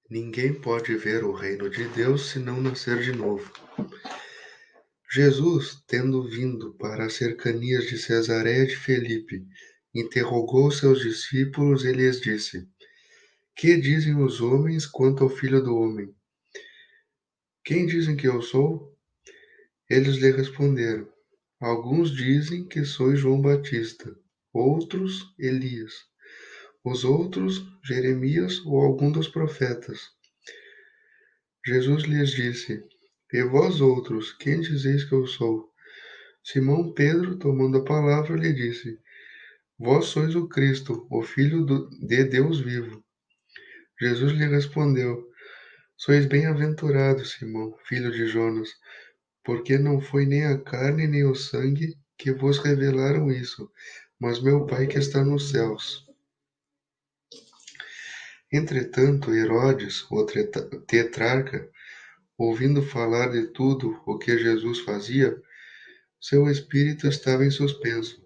Ninguém pode ver o reino de Deus se não nascer de novo. Jesus, tendo vindo para as cercanias de Cesareia de Filipe, interrogou seus discípulos e lhes disse: Que dizem os homens quanto ao Filho do Homem? Quem dizem que eu sou? Eles lhe responderam: Alguns dizem que sois João Batista, outros Elias, os outros Jeremias ou algum dos profetas. Jesus lhes disse: E vós outros, quem dizeis que eu sou? Simão Pedro, tomando a palavra, lhe disse: Vós sois o Cristo, o Filho de Deus vivo. Jesus lhe respondeu: Sois bem-aventurado, Simão, filho de Jonas, porque não foi nem a carne nem o sangue que vos revelaram isso, mas meu Pai que está nos céus. Entretanto, Herodes, o tetrarca, ouvindo falar de tudo o que Jesus fazia, seu espírito estava em suspenso,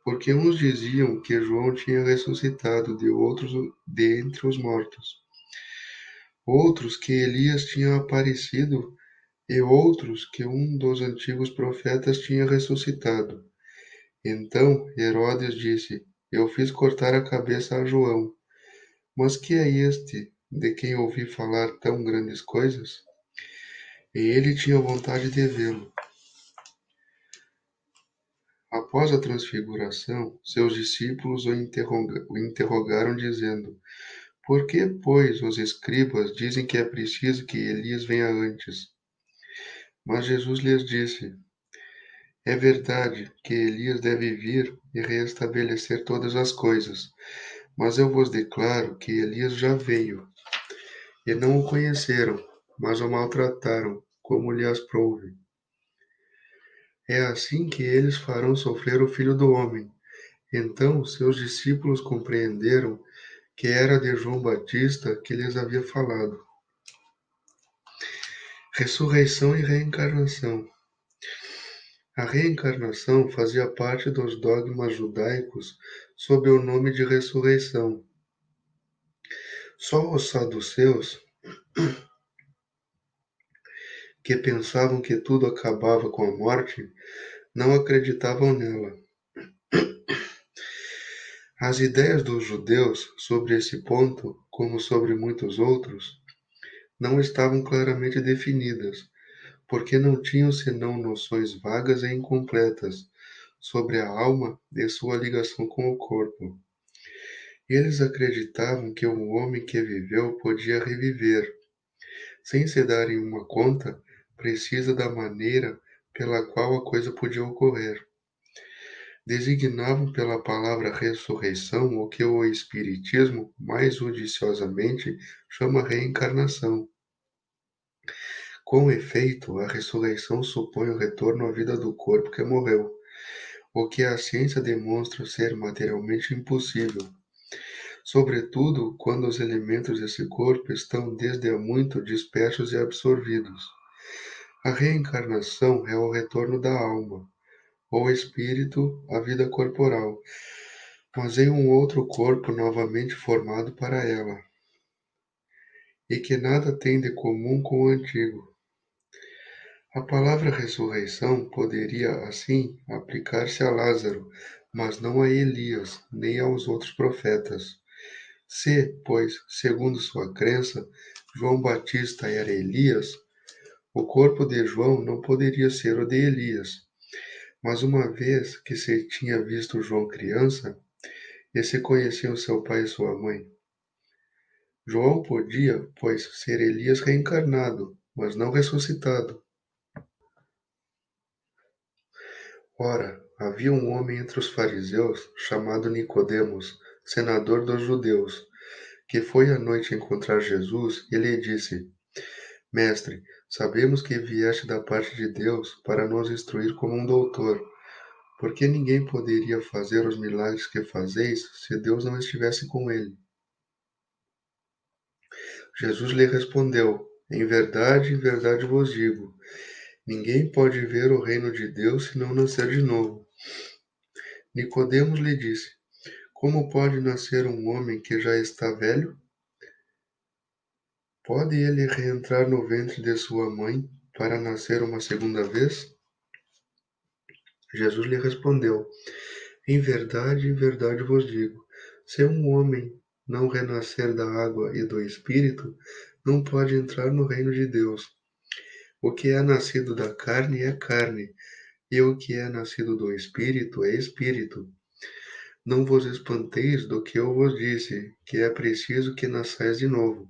porque uns diziam que João tinha ressuscitado de entre os mortos, outros que Elias tinha aparecido e outros que um dos antigos profetas tinha ressuscitado. Então Herodes disse: Eu fiz cortar a cabeça a João. Mas que é este de quem ouvi falar tão grandes coisas? E ele tinha vontade de vê-lo. Após a transfiguração, seus discípulos o interrogaram, dizendo: Por que, pois, os escribas dizem que é preciso que Elias venha antes? Mas Jesus lhes disse: É verdade que Elias deve vir e reestabelecer todas as coisas, mas eu vos declaro que Elias já veio, e não o conheceram, mas o maltrataram, como lhe aprouve. É assim que eles farão sofrer o Filho do Homem. Então seus discípulos compreenderam que era de João Batista que lhes havia falado. Ressurreição e reencarnação. A reencarnação fazia parte dos dogmas judaicos sob o nome de ressurreição. Só os saduceus, que pensavam que tudo acabava com a morte, não acreditavam nela. As ideias dos judeus sobre esse ponto, como sobre muitos outros, não estavam claramente definidas, porque não tinham senão noções vagas e incompletas sobre a alma e sua ligação com o corpo. Eles acreditavam que um homem que viveu podia reviver, sem se darem uma conta precisa da maneira pela qual a coisa podia ocorrer. Designavam pela palavra ressurreição o que o Espiritismo, mais judiciosamente, chama reencarnação. Com efeito, a ressurreição supõe o retorno à vida do corpo que morreu, o que a ciência demonstra ser materialmente impossível, sobretudo quando os elementos desse corpo estão desde há muito dispersos e absorvidos. A reencarnação é o retorno da alma, ou espírito, à vida corporal, mas em um outro corpo novamente formado para ela, e que nada tem de comum com o antigo. A palavra ressurreição poderia, assim, aplicar-se a Lázaro, mas não a Elias, nem aos outros profetas. Se, pois, segundo sua crença, João Batista era Elias, o corpo de João não poderia ser o de Elias. Mas uma vez que se tinha visto João criança, e se conheciam seu pai e sua mãe, João podia, pois, ser Elias reencarnado, mas não ressuscitado. Ora, havia um homem entre os fariseus, chamado Nicodemos, senador dos judeus, que foi à noite encontrar Jesus e lhe disse: Mestre, sabemos que vieste da parte de Deus para nos instruir como um doutor, porque ninguém poderia fazer os milagres que fazeis se Deus não estivesse com ele. Jesus lhe respondeu: em verdade vos digo, ninguém pode ver o reino de Deus se não nascer de novo. Nicodemos lhe disse: Como pode nascer um homem que já está velho? Pode ele reentrar no ventre de sua mãe para nascer uma segunda vez? Jesus lhe respondeu: em verdade vos digo, se um homem não renascer da água e do Espírito, não pode entrar no reino de Deus. O que é nascido da carne é carne, e o que é nascido do Espírito é espírito. Não vos espanteis do que eu vos disse, que é preciso que nasçais de novo.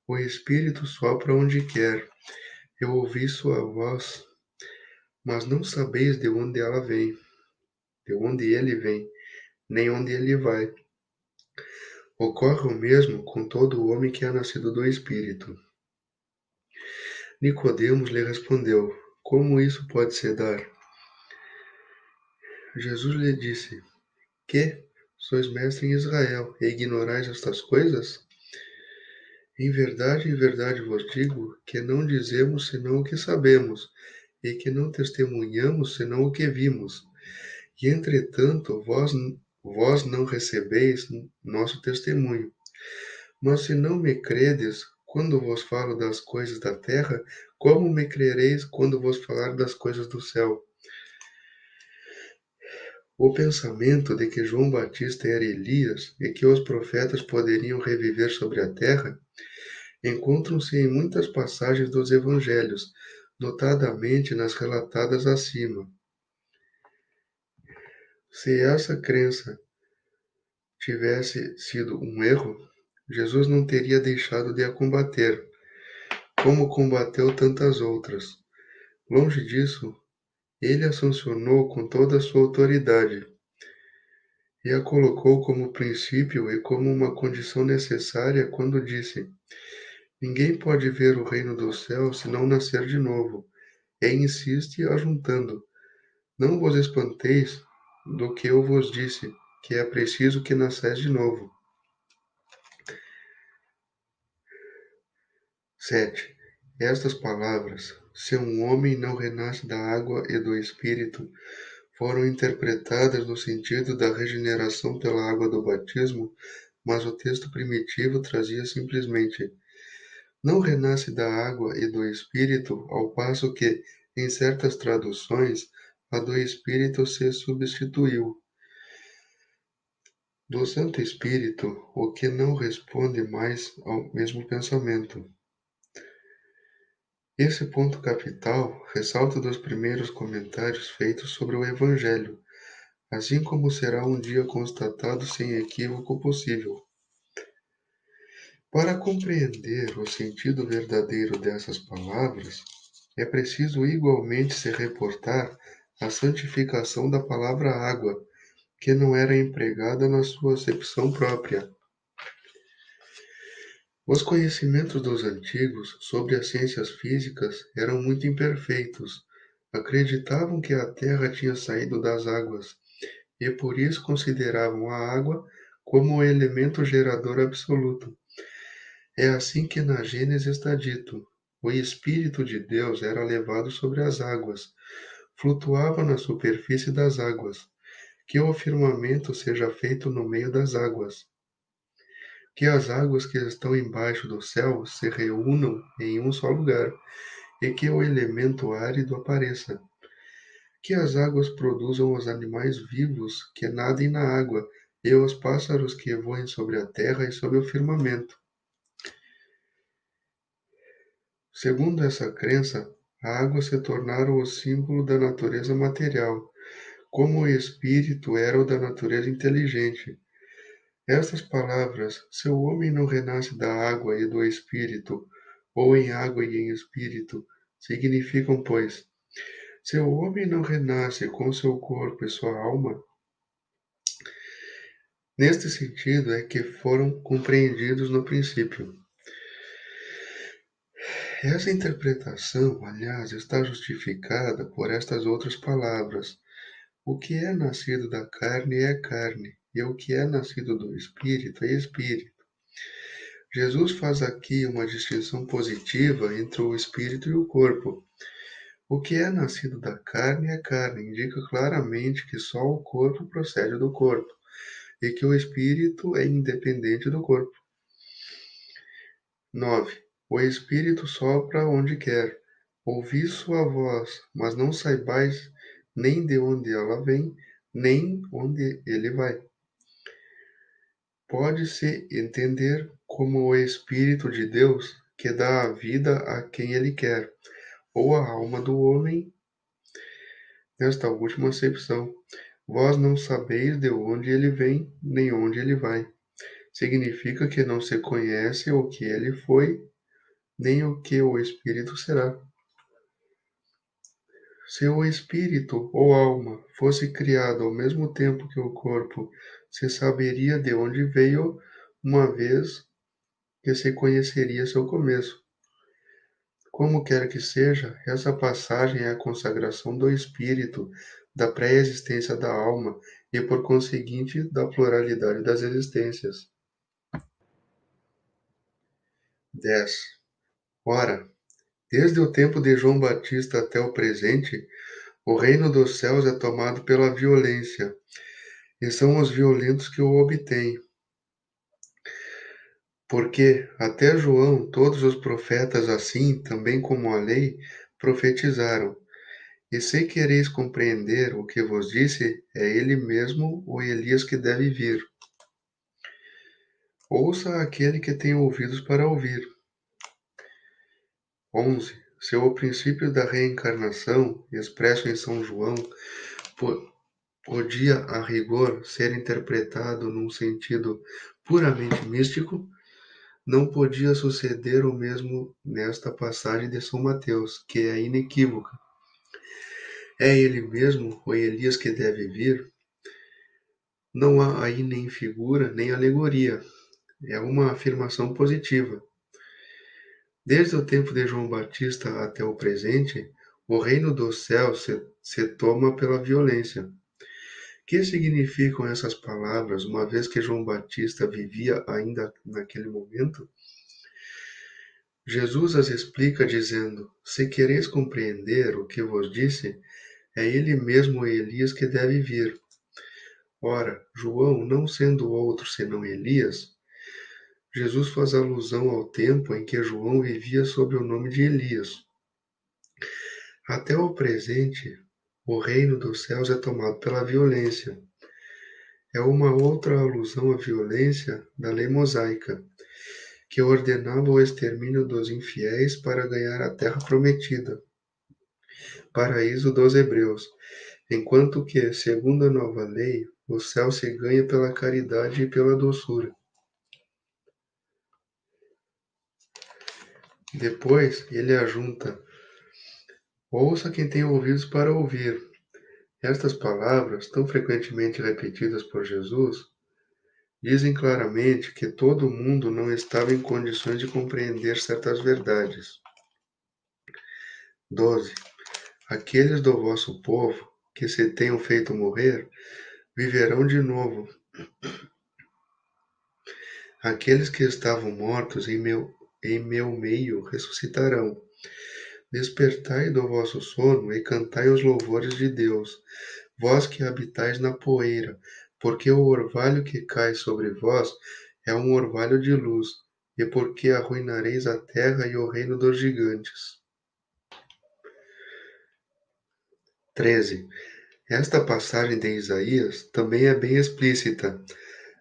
O Espírito sopra onde quer. Eu ouvi sua voz, mas não sabeis de onde ela vem, de onde ele vem, nem onde ele vai. Ocorre o mesmo com todo homem que é nascido do Espírito. Nicodemos lhe respondeu: como isso pode se dar? Jesus lhe disse: que sois mestre em Israel e ignorais estas coisas? Em verdade vos digo que não dizemos senão o que sabemos, e que não testemunhamos senão o que vimos. E entretanto vós não recebeis nosso testemunho. Mas se não me credes quando vos falo das coisas da terra, como me crereis quando vos falar das coisas do céu? O pensamento de que João Batista era Elias e que os profetas poderiam reviver sobre a terra encontram-se em muitas passagens dos evangelhos, notadamente nas relatadas acima. Se essa crença tivesse sido um erro, Jesus não teria deixado de a combater, como combateu tantas outras. Longe disso, ele a sancionou com toda a sua autoridade e a colocou como princípio e como uma condição necessária quando disse: ninguém pode ver o reino do céu se não nascer de novo. E insiste ajuntando: não vos espanteis do que eu vos disse, que é preciso que nasçais de novo. 7. Estas palavras, se um homem não renasce da água e do Espírito, foram interpretadas no sentido da regeneração pela água do batismo, mas o texto primitivo trazia simplesmente: não renasce da água e do Espírito, ao passo que, em certas traduções, a do Espírito se substituiu. Do Santo Espírito, o que não responde mais ao mesmo pensamento. Esse ponto capital ressalta dos primeiros comentários feitos sobre o Evangelho, assim como será um dia constatado sem equívoco possível. Para compreender o sentido verdadeiro dessas palavras, é preciso igualmente se reportar à santificação da palavra água, que não era empregada na sua acepção própria. Os conhecimentos dos antigos sobre as ciências físicas eram muito imperfeitos. Acreditavam que a Terra tinha saído das águas e por isso consideravam a água como o elemento gerador absoluto. É assim que na Gênesis está dito: o Espírito de Deus era levado sobre as águas, flutuava na superfície das águas. Que o firmamento seja feito no meio das águas. Que as águas que estão embaixo do céu se reúnam em um só lugar, e que o elemento árido apareça. Que as águas produzam os animais vivos que nadem na água, e os pássaros que voem sobre a terra e sobre o firmamento. Segundo essa crença, a água se tornara o símbolo da natureza material, como o espírito era o da natureza inteligente. Estas palavras, se o homem não renasce da água e do espírito, ou em água e em espírito, significam, pois, se o homem não renasce com seu corpo e sua alma, neste sentido é que foram compreendidos no princípio. Essa interpretação, aliás, está justificada por estas outras palavras. O que é nascido da carne é carne, e o que é nascido do espírito é espírito. Jesus faz aqui uma distinção positiva entre o espírito e o corpo. O que é nascido da carne é carne, indica claramente que só o corpo procede do corpo e que o espírito é independente do corpo. 9. O Espírito sopra onde quer. Ouvi sua voz, mas não saibais nem de onde ela vem, nem onde ele vai. Pode-se entender como o Espírito de Deus que dá a vida a quem ele quer, ou a alma do homem, nesta última acepção. Vós não sabeis de onde ele vem, nem onde ele vai. Significa que não se conhece o que ele foi, nem o que o Espírito será. Se o espírito ou alma fosse criado ao mesmo tempo que o corpo, se saberia de onde veio, uma vez que se conheceria seu começo. Como quer que seja, essa passagem é a consagração do espírito, da pré-existência da alma e, por conseguinte, da pluralidade das existências. 10. Ora, desde o tempo de João Batista até o presente, o reino dos céus é tomado pela violência, e são os violentos que o obtêm. Porque até João todos os profetas, assim também como a lei, profetizaram. E se quereis compreender o que vos disse, é ele mesmo o Elias que deve vir. Ouça aquele que tem ouvidos para ouvir. 11. Se o princípio da reencarnação, expresso em São João, podia, a rigor, ser interpretado num sentido puramente místico, não podia suceder o mesmo nesta passagem de São Mateus, que é inequívoca. É ele mesmo, o Elias que deve vir? Não há aí nem figura, nem alegoria. É uma afirmação positiva. Desde o tempo de João Batista até o presente, o reino dos céus se toma pela violência. Que significam essas palavras, uma vez que João Batista vivia ainda naquele momento? Jesus as explica dizendo: Se quereis compreender o que vos disse, é ele mesmo Elias que deve vir. Ora, João, não sendo outro senão Elias, Jesus faz alusão ao tempo em que João vivia sob o nome de Elias. Até o presente, o reino dos céus é tomado pela violência. É uma outra alusão à violência da lei mosaica, que ordenava o extermínio dos infiéis para ganhar a terra prometida, paraíso dos hebreus, enquanto que, segundo a nova lei, o céu se ganha pela caridade e pela doçura. Depois, ele ajunta: Ouça quem tem ouvidos para ouvir. Estas palavras, tão frequentemente repetidas por Jesus, dizem claramente que todo mundo não estava em condições de compreender certas verdades. 12. Aqueles do vosso povo que se tenham feito morrer, viverão de novo. Aqueles que estavam mortos em meu meio ressuscitarão. Despertai do vosso sono e cantai os louvores de Deus, vós que habitais na poeira, porque o orvalho que cai sobre vós é um orvalho de luz, e porque arruinareis a terra e o reino dos gigantes. 13. Esta passagem de Isaías também é bem explícita.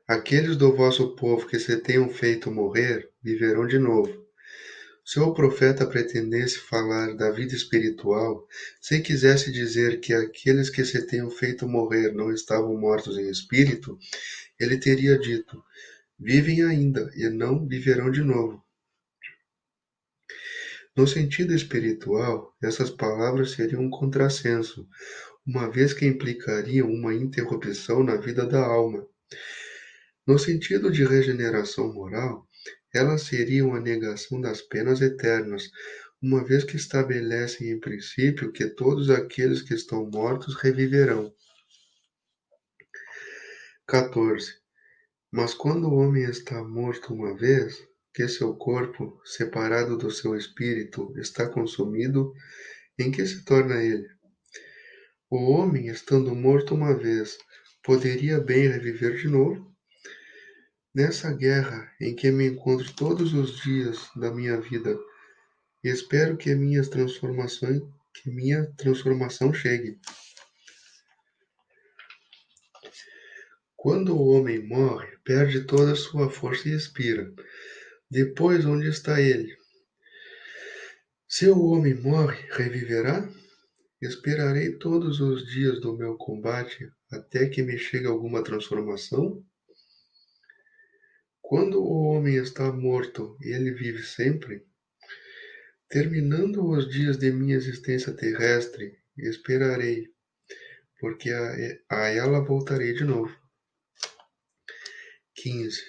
Aqueles do vosso povo que se tenham feito morrer, viverão de novo. Se o profeta pretendesse falar da vida espiritual, se quisesse dizer que aqueles que se tenham feito morrer não estavam mortos em espírito, ele teria dito: vivem ainda e não viverão de novo. No sentido espiritual, essas palavras seriam um contrassenso, uma vez que implicariam uma interrupção na vida da alma. No sentido de regeneração moral, elas seriam a negação das penas eternas, uma vez que estabelecem em princípio que todos aqueles que estão mortos reviverão. 14. Mas quando o homem está morto uma vez, que seu corpo, separado do seu espírito, está consumido, em que se torna ele? O homem, estando morto uma vez, poderia bem reviver de novo? Nessa guerra em que me encontro todos os dias da minha vida, espero que minha transformação chegue. Quando o homem morre, perde toda a sua força e expira. Depois, onde está ele? Se o homem morre, reviverá? Esperarei todos os dias do meu combate até que me chegue alguma transformação? Quando o homem está morto, ele vive sempre? Terminando os dias de minha existência terrestre, esperarei, porque a ela voltarei de novo. 15.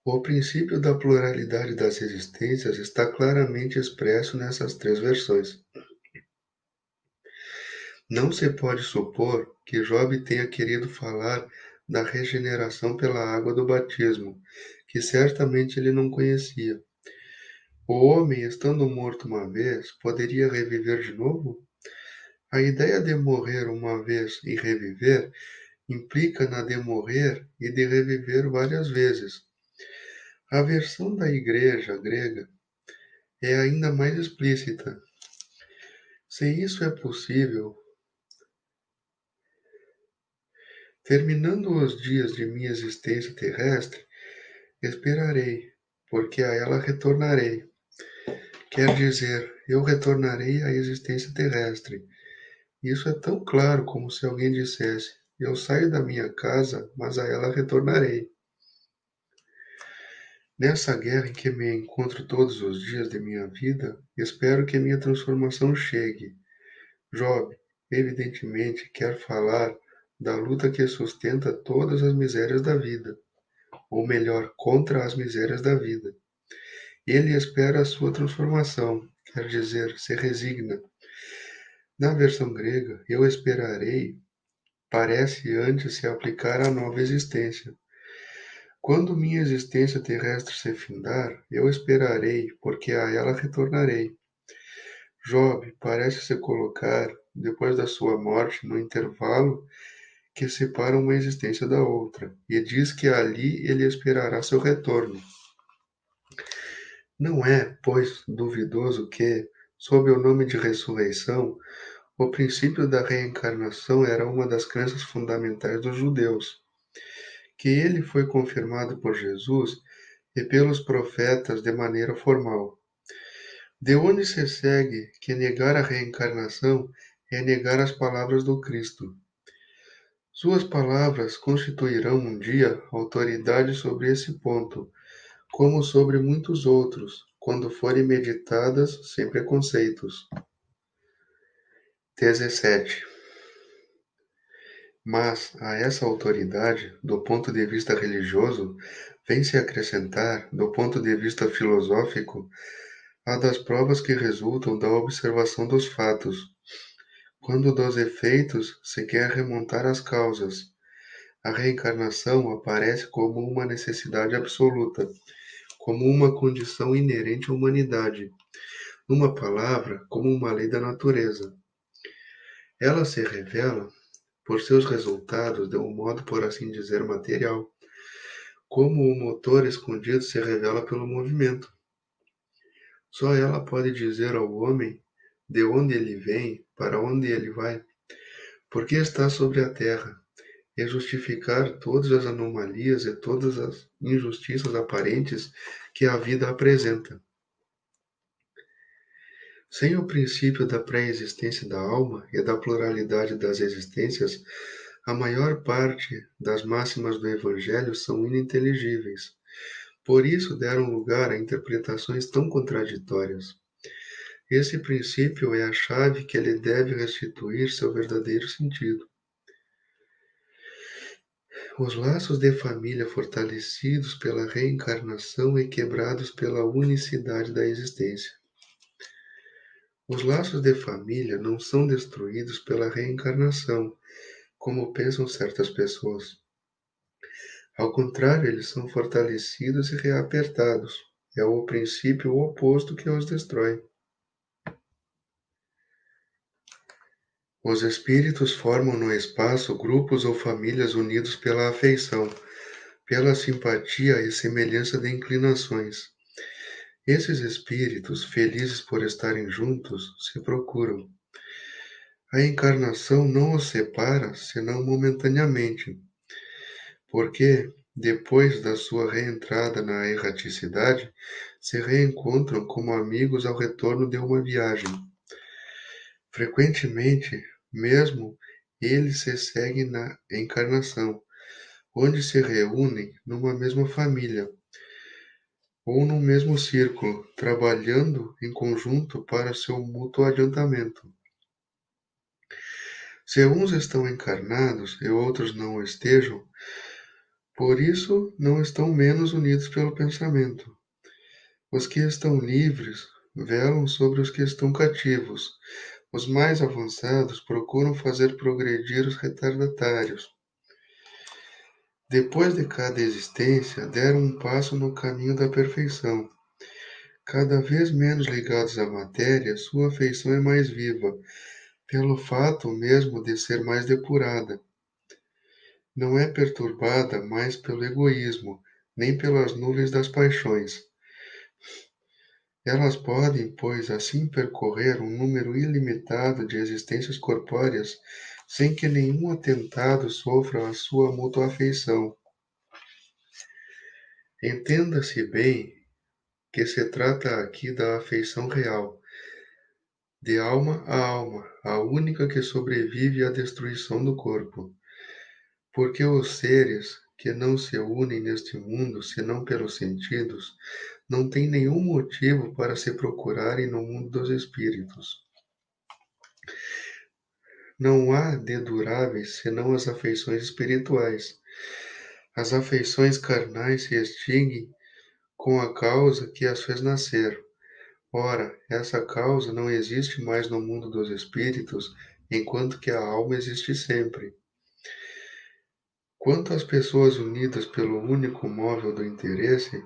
O princípio da pluralidade das existências está claramente expresso nessas três versões. Não se pode supor que Job tenha querido falar da regeneração pela água do batismo, que certamente ele não conhecia. O homem, estando morto uma vez, poderia reviver de novo? A ideia de morrer uma vez e reviver implica na de morrer e de reviver várias vezes. A versão da Igreja grega é ainda mais explícita. Se isso é possível, terminando os dias de minha existência terrestre, esperarei, porque a ela retornarei. Quer dizer, eu retornarei à existência terrestre. Isso é tão claro como se alguém dissesse: eu saio da minha casa, mas a ela retornarei. Nessa guerra em que me encontro todos os dias de minha vida, espero que minha transformação chegue. Job, evidentemente, quer falar da luta que sustenta todas as misérias da vida, ou melhor, contra as misérias da vida. Ele espera a sua transformação, quer dizer, se resigna. Na versão grega, eu esperarei parece antes se aplicar à nova existência. Quando minha existência terrestre se findar, eu esperarei, porque a ela retornarei. Job parece se colocar, depois da sua morte, no intervalo que separa uma existência da outra, e diz que ali ele esperará seu retorno. Não é, pois, duvidoso que, sob o nome de ressurreição, o princípio da reencarnação era uma das crenças fundamentais dos judeus, que ele foi confirmado por Jesus e pelos profetas de maneira formal. De onde se segue que negar a reencarnação é negar as palavras do Cristo. Suas palavras constituirão um dia autoridade sobre esse ponto, como sobre muitos outros, quando forem meditadas sem preconceitos. 17. Mas a essa autoridade, do ponto de vista religioso, vem-se acrescentar, do ponto de vista filosófico, a das provas que resultam da observação dos fatos, quando dos efeitos se quer remontar às causas. A reencarnação aparece como uma necessidade absoluta, como uma condição inerente à humanidade, numa palavra, como uma lei da natureza. Ela se revela por seus resultados de um modo, por assim dizer, material, como o motor escondido se revela pelo movimento. Só ela pode dizer ao homem de onde ele vem, para onde ele vai, por que está sobre a terra, e justificar todas as anomalias e todas as injustiças aparentes que a vida apresenta. Sem o princípio da pré-existência da alma e da pluralidade das existências, a maior parte das máximas do Evangelho são ininteligíveis. Por isso deram lugar a interpretações tão contraditórias. Esse princípio é a chave que lhe deve restituir seu verdadeiro sentido. Os laços de família fortalecidos pela reencarnação e quebrados pela unicidade da existência. Os laços de família não são destruídos pela reencarnação, como pensam certas pessoas. Ao contrário, eles são fortalecidos e reapertados. É o princípio oposto que os destrói. Os espíritos formam no espaço grupos ou famílias unidos pela afeição, pela simpatia e semelhança de inclinações. Esses espíritos, felizes por estarem juntos, se procuram. A encarnação não os separa, senão momentaneamente, porque, depois da sua reentrada na erraticidade, se reencontram como amigos ao retorno de uma viagem. Frequentemente, mesmo, eles se seguem na encarnação, onde se reúnem numa mesma família ou no mesmo círculo, trabalhando em conjunto para seu mútuo adiantamento. Se uns estão encarnados e outros não o estejam, por isso não estão menos unidos pelo pensamento. Os que estão livres velam sobre os que estão cativos. Os mais avançados procuram fazer progredir os retardatários. Depois de cada existência, deram um passo no caminho da perfeição. Cada vez menos ligados à matéria, sua afeição é mais viva, pelo fato mesmo de ser mais depurada. Não é perturbada mais pelo egoísmo, nem pelas nuvens das paixões. Elas podem, pois, assim percorrer um número ilimitado de existências corpóreas, sem que nenhum atentado sofra a sua mútua afeição. Entenda-se bem que se trata aqui da afeição real, de alma a alma, a única que sobrevive à destruição do corpo. Porque os seres que não se unem neste mundo senão pelos sentidos, não têm nenhum motivo para se procurarem no mundo dos espíritos. Não há de duráveis senão as afeições espirituais. As afeições carnais se extinguem com a causa que as fez nascer. Ora, essa causa não existe mais no mundo dos espíritos, enquanto que a alma existe sempre. Quanto às pessoas unidas pelo único móvel do interesse,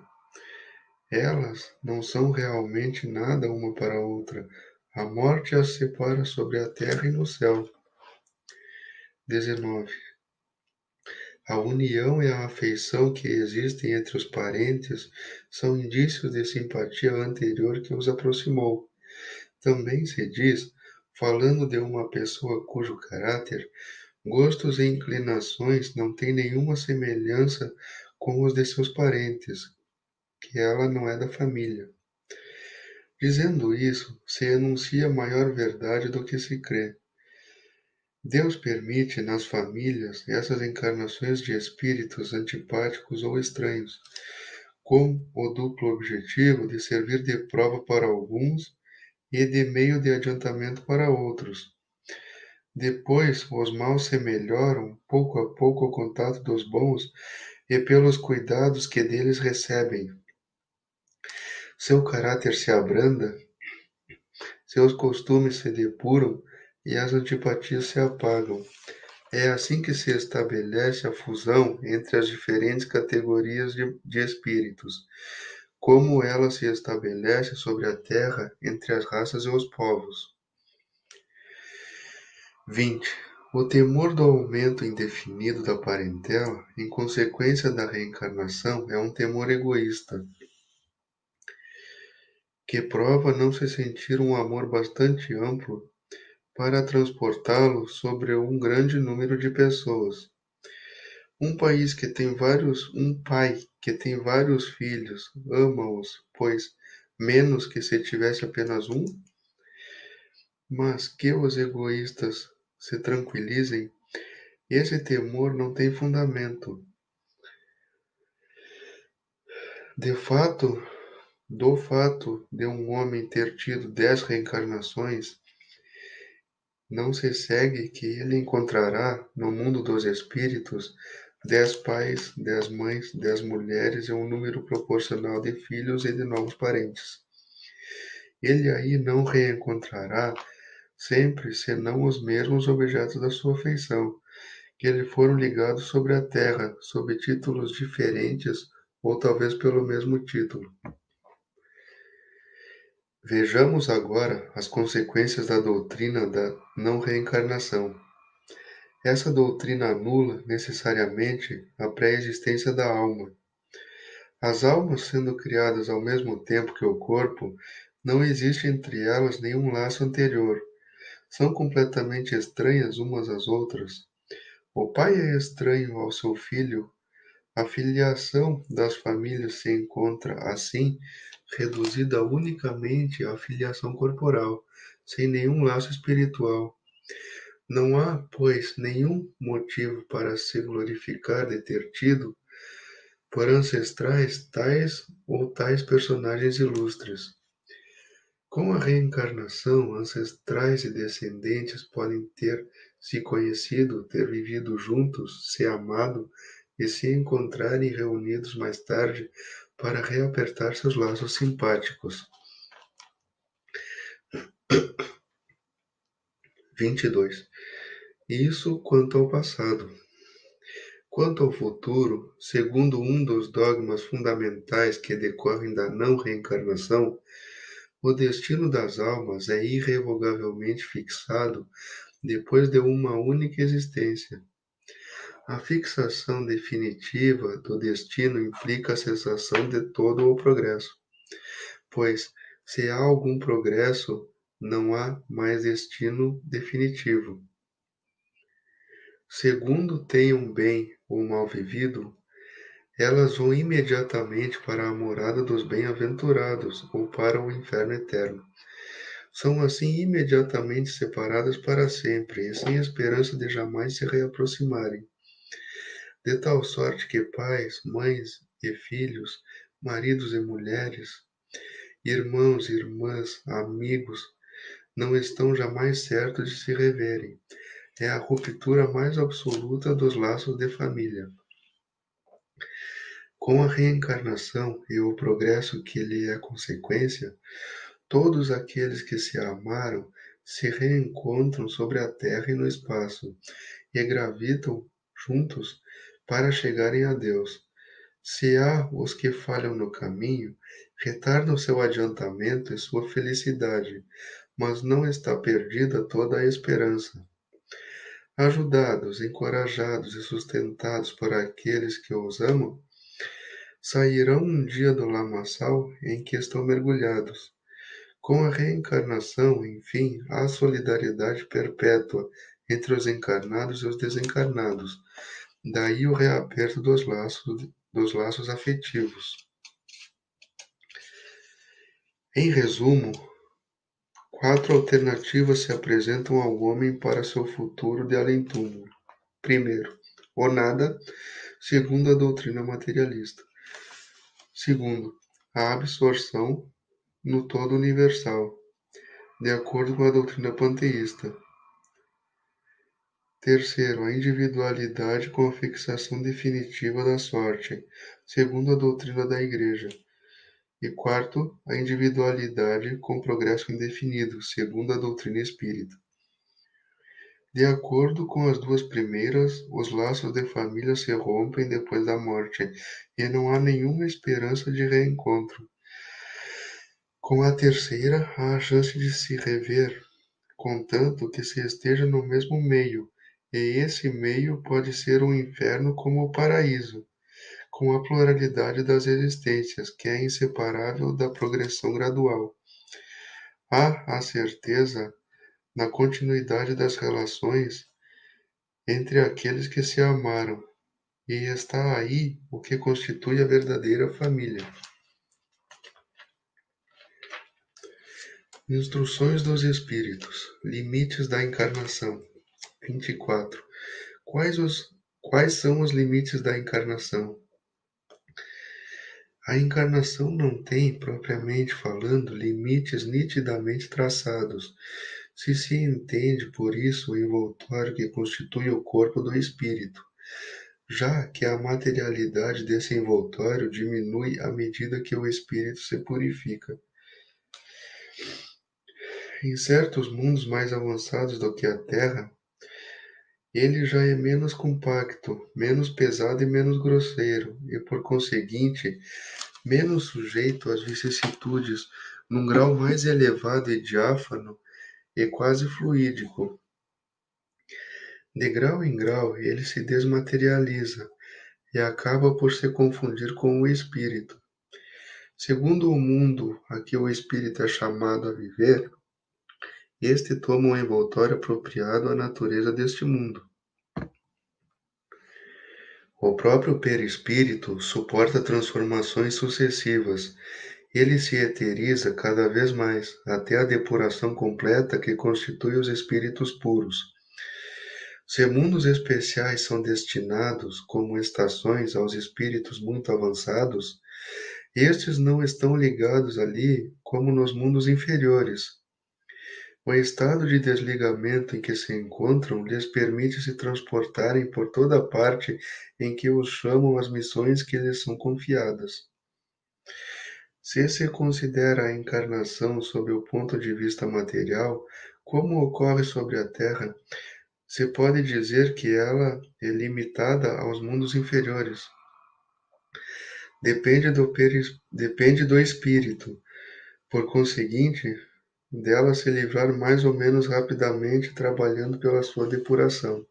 elas não são realmente nada uma para a outra. A morte as separa sobre a terra e no céu. 19. A união e a afeição que existem entre os parentes são indícios de simpatia anterior que os aproximou. Também se diz, falando de uma pessoa cujo caráter, gostos e inclinações não têm nenhuma semelhança com os de seus parentes, que ela não é da família. Dizendo isso, se enuncia maior verdade do que se crê. Deus permite nas famílias essas encarnações de espíritos antipáticos ou estranhos, com o duplo objetivo de servir de prova para alguns e de meio de adiantamento para outros. Depois, os maus se melhoram pouco a pouco ao contato dos bons e pelos cuidados que deles recebem. Seu caráter se abranda, seus costumes se depuram e as antipatias se apagam. É assim que se estabelece a fusão entre as diferentes categorias de espíritos, como ela se estabelece sobre a terra entre as raças e os povos. 20. O temor do aumento indefinido da parentela, em consequência da reencarnação, é um temor egoísta, que prova não se sentir um amor bastante amplo para transportá-lo sobre um grande número de pessoas. Um pai que tem vários filhos, ama-os, pois, menos que se tivesse apenas um, mas que os egoístas se tranquilizem, esse temor não tem fundamento. Do fato de um homem ter tido 10 reencarnações, não se segue que ele encontrará, no mundo dos espíritos, 10 pais, 10 mães, 10 mulheres e um número proporcional de filhos e de novos parentes. Ele aí não reencontrará sempre senão os mesmos objetos da sua afeição, que lhe foram ligados sobre a terra, sob títulos diferentes ou talvez pelo mesmo título. Vejamos agora as consequências da doutrina da não reencarnação. Essa doutrina anula necessariamente a pré-existência da alma. As almas, sendo criadas ao mesmo tempo que o corpo, não existe entre elas nenhum laço anterior. São completamente estranhas umas às outras. O pai é estranho ao seu filho. A filiação das famílias se encontra, assim, reduzida unicamente à filiação corporal, sem nenhum laço espiritual. Não há, pois, nenhum motivo para se glorificar de ter tido, por ancestrais, tais personagens ilustres. Com a reencarnação, ancestrais e descendentes podem ter se conhecido, ter vivido juntos, se amado e se encontrarem reunidos mais tarde para reapertar seus laços simpáticos. 22. Isso quanto ao passado. Quanto ao futuro, segundo um dos dogmas fundamentais que decorrem da não reencarnação, o destino das almas é irrevogavelmente fixado depois de uma única existência. A fixação definitiva do destino implica a cessação de todo o progresso, pois, se há algum progresso, não há mais destino definitivo. Segundo tenham bem ou mal vivido, elas vão imediatamente para a morada dos bem-aventurados ou para o inferno eterno. São assim imediatamente separadas para sempre e sem esperança de jamais se reaproximarem. De tal sorte que pais, mães e filhos, maridos e mulheres, irmãos e irmãs, amigos, não estão jamais certos de se reverem. É a ruptura mais absoluta dos laços de família. Com a reencarnação e o progresso que lhe é consequência, todos aqueles que se amaram se reencontram sobre a terra e no espaço, e gravitam juntos para chegarem a Deus. Se há os que falham no caminho, retardam seu adiantamento e sua felicidade, mas não está perdida toda a esperança. Ajudados, encorajados e sustentados por aqueles que os amam, sairão um dia do lamaçal em que estão mergulhados. Com a reencarnação, enfim, há solidariedade perpétua entre os encarnados e os desencarnados. Daí o reaperto dos laços afetivos. Em resumo, 4 alternativas se apresentam ao homem para seu futuro de além-túmulo. Primeiro, o nada, segundo a doutrina materialista. Segundo, a absorção no todo universal, de acordo com a doutrina panteísta. Terceiro, a individualidade com a fixação definitiva da sorte, segundo a doutrina da Igreja. E quarto, a individualidade com progresso indefinido, segundo a doutrina espírita. De acordo com as duas primeiras, os laços de família se rompem depois da morte e não há nenhuma esperança de reencontro. Com a terceira, há a chance de se rever, contanto que se esteja no mesmo meio, e esse meio pode ser um inferno como o paraíso, com a pluralidade das existências, que é inseparável da progressão gradual. Há a certeza na continuidade das relações entre aqueles que se amaram, e está aí o que constitui a verdadeira família. Instruções dos Espíritos. Limites da encarnação. 24. Quais são os limites da encarnação? A encarnação não tem, propriamente falando, limites nitidamente traçados, se entende por isso o envoltório que constitui o corpo do espírito, já que a materialidade desse envoltório diminui à medida que o espírito se purifica. Em certos mundos mais avançados do que a Terra, ele já é menos compacto, menos pesado e menos grosseiro, e por conseguinte, menos sujeito às vicissitudes, num grau mais elevado e diáfano e quase fluídico. De grau em grau, ele se desmaterializa e acaba por se confundir com o espírito. Segundo o mundo a que o espírito é chamado a viver, este toma um envoltório apropriado à natureza deste mundo. O próprio perispírito suporta transformações sucessivas. Ele se eteriza cada vez mais, até a depuração completa que constitui os espíritos puros. Se mundos especiais são destinados como estações aos espíritos muito avançados, estes não estão ligados ali como nos mundos inferiores. O estado de desligamento em que se encontram lhes permite se transportarem por toda parte em que os chamam as missões que lhes são confiadas. Se considera a encarnação sob o ponto de vista material, como ocorre sobre a Terra, se pode dizer que ela é limitada aos mundos inferiores. Depende do espírito, por conseguinte, dela se livrar mais ou menos rapidamente trabalhando pela sua depuração.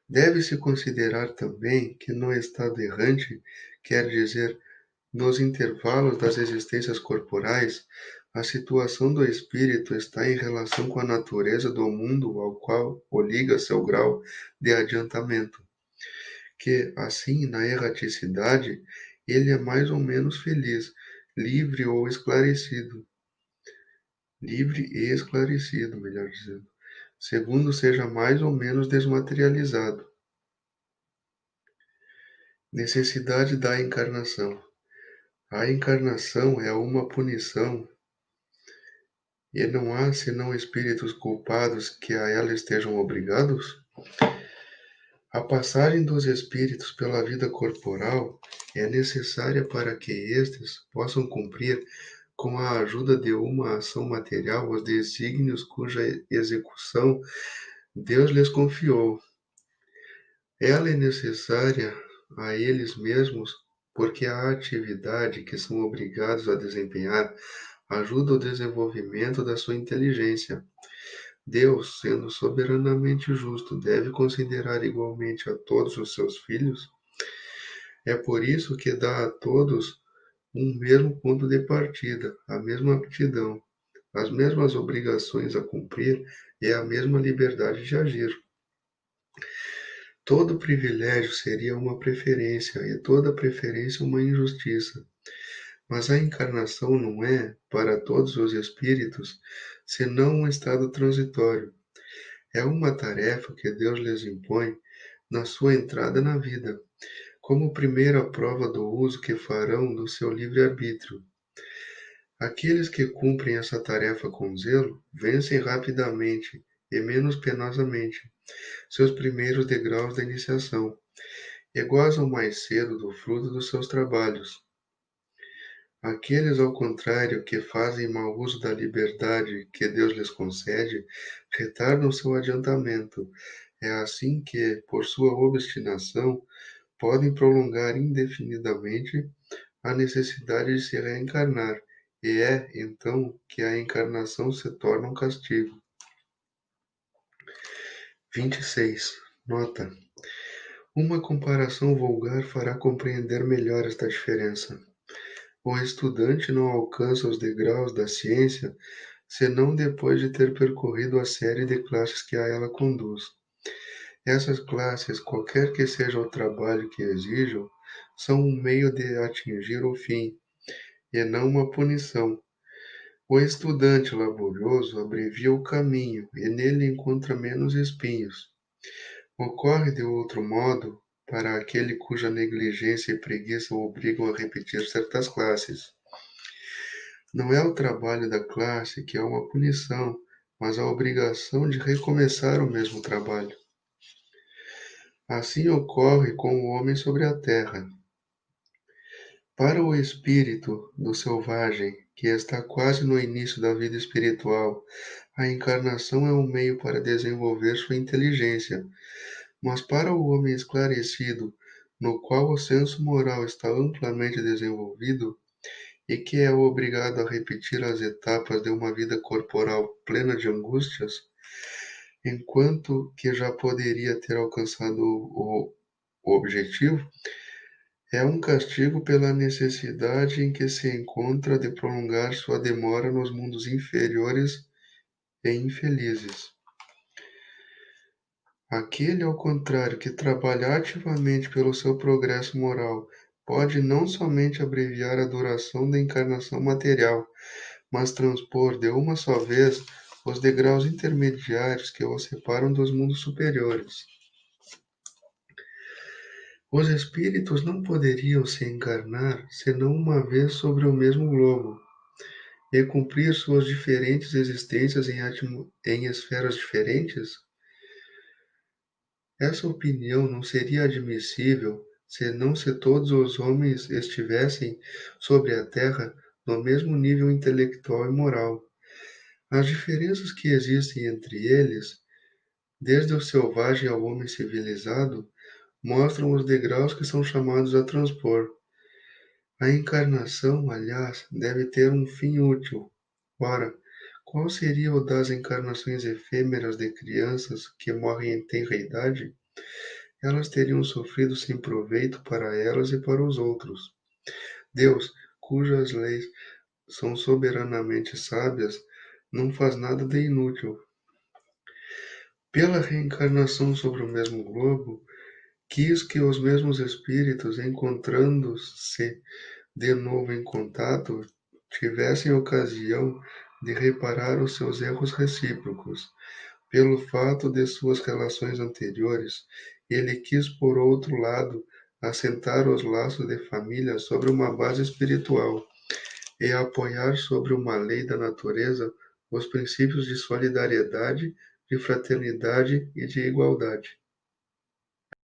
Deve-se considerar também que no estado errante, quer dizer, nos intervalos das existências corporais, a situação do espírito está em relação com a natureza do mundo ao qual o liga seu grau de adiantamento, que, assim, na erraticidade, ele é mais ou menos feliz, livre ou esclarecido, livre e esclarecido, melhor dizendo, segundo seja mais ou menos desmaterializado. Necessidade da encarnação. A encarnação é uma punição e não há senão espíritos culpados que a ela estejam obrigados? A passagem dos espíritos pela vida corporal é necessária para que estes possam cumprir, com a ajuda de uma ação material, os desígnios cuja execução Deus lhes confiou. Ela é necessária a eles mesmos porque a atividade que são obrigados a desempenhar ajuda o desenvolvimento da sua inteligência. Deus, sendo soberanamente justo, deve considerar igualmente a todos os seus filhos. É por isso que dá a todos um mesmo ponto de partida, a mesma aptidão, as mesmas obrigações a cumprir e a mesma liberdade de agir. Todo privilégio seria uma preferência e toda preferência uma injustiça. Mas a encarnação não é, para todos os espíritos, senão um estado transitório. É uma tarefa que Deus lhes impõe na sua entrada na vida, como primeira prova do uso que farão do seu livre-arbítrio. Aqueles que cumprem essa tarefa com zelo vencem rapidamente e menos penosamente seus primeiros degraus da iniciação, e gozam mais cedo do fruto dos seus trabalhos. Aqueles, ao contrário, que fazem mau uso da liberdade que Deus lhes concede, retardam seu adiantamento. É assim que, por sua obstinação, podem prolongar indefinidamente a necessidade de se reencarnar, e é, então, que a encarnação se torna um castigo. 26. Nota. Uma comparação vulgar fará compreender melhor esta diferença. O estudante não alcança os degraus da ciência senão depois de ter percorrido a série de classes que a ela conduz. Essas classes, qualquer que seja o trabalho que exijam, são um meio de atingir o fim, e não uma punição. O estudante laborioso abrevia o caminho e nele encontra menos espinhos. Ocorre de outro modo para aquele cuja negligência e preguiça o obrigam a repetir certas classes. Não é o trabalho da classe que é uma punição, mas a obrigação de recomeçar o mesmo trabalho. Assim ocorre com o homem sobre a terra. Para o espírito do selvagem, que está quase no início da vida espiritual, a encarnação é um meio para desenvolver sua inteligência, mas para o homem esclarecido, no qual o senso moral está amplamente desenvolvido, e que é obrigado a repetir as etapas de uma vida corporal plena de angústias, enquanto que já poderia ter alcançado o objetivo, é um castigo pela necessidade em que se encontra de prolongar sua demora nos mundos inferiores e infelizes. Aquele, ao contrário, que trabalha ativamente pelo seu progresso moral, pode não somente abreviar a duração da encarnação material, mas transpor de uma só vez os degraus intermediários que o separam dos mundos superiores. Os espíritos não poderiam se encarnar senão uma vez sobre o mesmo globo, e cumprir suas diferentes existências em esferas diferentes? Essa opinião não seria admissível senão se todos os homens estivessem sobre a Terra no mesmo nível intelectual e moral. As diferenças que existem entre eles, desde o selvagem ao homem civilizado, mostram os degraus que são chamados a transpor. A encarnação, aliás, deve ter um fim útil. Ora, qual seria o das encarnações efêmeras de crianças que morrem em tenra idade? Elas teriam sofrido sem proveito para elas e para os outros. Deus, cujas leis são soberanamente sábias, não faz nada de inútil. Pela reencarnação sobre o mesmo globo, quis que os mesmos espíritos, encontrando-se de novo em contato, tivessem ocasião de reparar os seus erros recíprocos. Pelo fato de suas relações anteriores, ele quis, por outro lado, assentar os laços de família sobre uma base espiritual e apoiar sobre uma lei da natureza os princípios de solidariedade, de fraternidade e de igualdade.